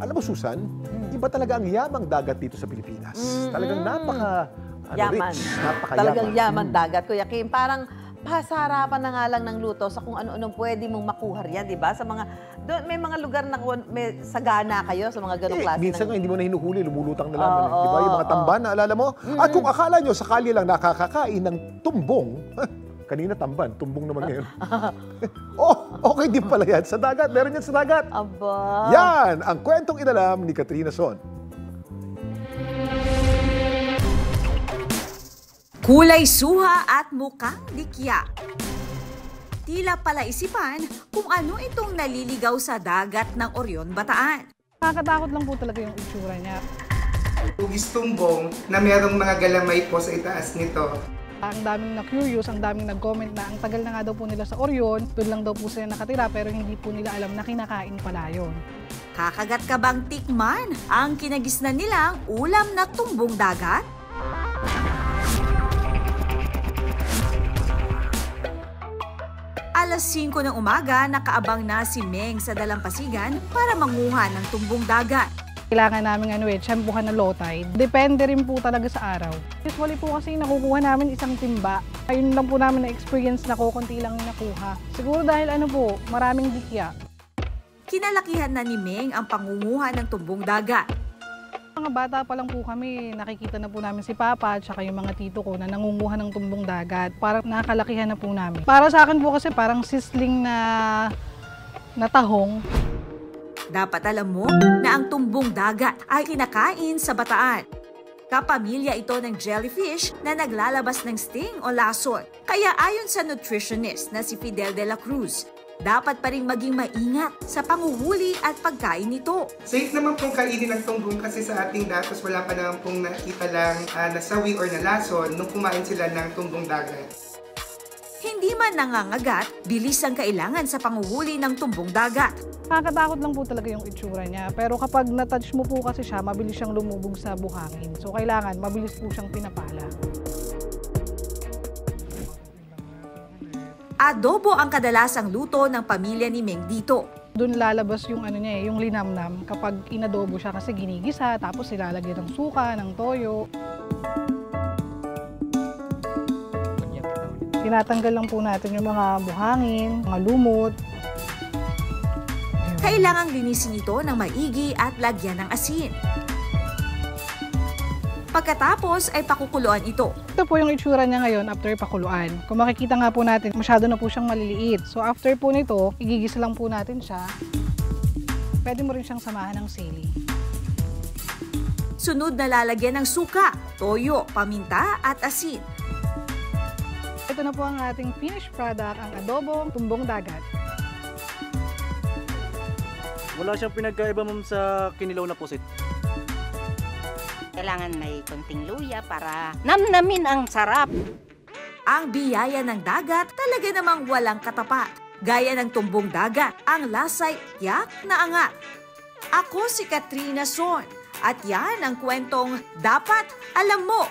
Alam mo, Susan, iba talaga ang yamang dagat dito sa Pilipinas. Talagang yaman. rich, napakayaman. Talagang yaman dagat, Kuya Kim. Parang pasarapan na nga lang ng luto sa kung ano-anong pwede mong makuha riyan, di ba? Sa mga, may mga lugar na may sagana kayo sa mga ganong klase. Minsan nga hindi mo na hinuhuli, lumulutang na lamang. Di ba? Yung mga tamban, naalala mo? At kung akala nyo sakali lang nakakakain ng tumbong, kanina tamban, tumbong naman ngayon. Okay din pala yan. Sa dagat, meron yan sa dagat. Aba. Yan, ang kwentong inalam ni Katrina Son. Kulay suha at mukhang dikya. Tila palaisipan kung ano itong naliligaw sa dagat ng Orion, Bataan. Nakakatakot lang po talaga yung itsura niya. Hugis tumbong na merong mga galamay po sa itaas nito. Ang daming na-curious, ang daming nag-comment na ang tagal na nga daw po nila sa Orion, doon lang daw po sila nakatira pero hindi po nila alam na kinakain pala yun. Kakagat ka bang tikman ang kinagisnan nilang ulam na tumbong dagat? Alas 5 ng umaga, nakaabang na si Meng sa Dalampasigan para manguha ng tumbong dagat. Kailangan namin tiyempuhan na low tide. Depende rin po talaga sa araw. Usually po kasi nakukuha namin isang timba. Ayun lang po namin na-experience na konti lang yung nakuha. Siguro dahil maraming dikya. Kinalakihan na ni Meng ang pangunguha ng tumbong dagat. Mga bata pa lang po kami, nakikita na po namin si Papa at saka yung mga tito ko na nangunguha ng tumbong dagat. Parang nakakalakihan na po namin. Para sa akin po kasi parang sisling na tahong. Dapat alam mo na ang tumbong dagat ay kinakain sa Bataan. Kapamilya ito ng jellyfish na naglalabas ng sting o lason. Kaya ayon sa nutritionist na si Fidel de la Cruz, dapat pa rin maging maingat sa panguhuli at pagkain nito. Safe naman pong kainin ng tumbong kasi sa ating datos wala pa naman pong nakita lang nasawi or nalason nung kumain sila ng tumbong dagat. Hindi man nangangagat, bilis ang kailangan sa panguhuli ng tumbong dagat. Nakakatakot lang po talaga yung itsura niya. Pero kapag na-touch mo po kasi siya, mabilis siyang lumubog sa buhangin. So kailangan, mabilis po siyang pinapala. Adobo ang kadalasang luto ng pamilya ni Meng dito. Doon lalabas yung yung linamnam kapag inadobo siya kasi ginigisa, tapos ilalagyan ng suka, ng toyo. Tinatanggal lang po natin yung mga buhangin, mga lumot. Kailangang linisin ito ng maigi at lagyan ng asin. Pagkatapos ay pakukuluan ito. Ito po yung itsura niya ngayon after pakuluan. Kung makikita nga po natin, masyado na po siyang maliliit. So after po nito, igigisa lang po natin siya. Pwede mo rin siyang samahan ng sili. Sunod na lalagyan ng suka, toyo, paminta at asin. Ito na po ang ating finished product, ang adobong tumbong dagat. Wala siyang pinagkaiba sa kinilaw na pusit. Kailangan may konting luya para namnamin ang sarap. Ang biyaya ng dagat talaga namang walang katapat. Gaya ng tumbong dagat, ang lasa'y tiyak na angat. Ako si Katrina Son at yan ang kwentong dapat alam mo.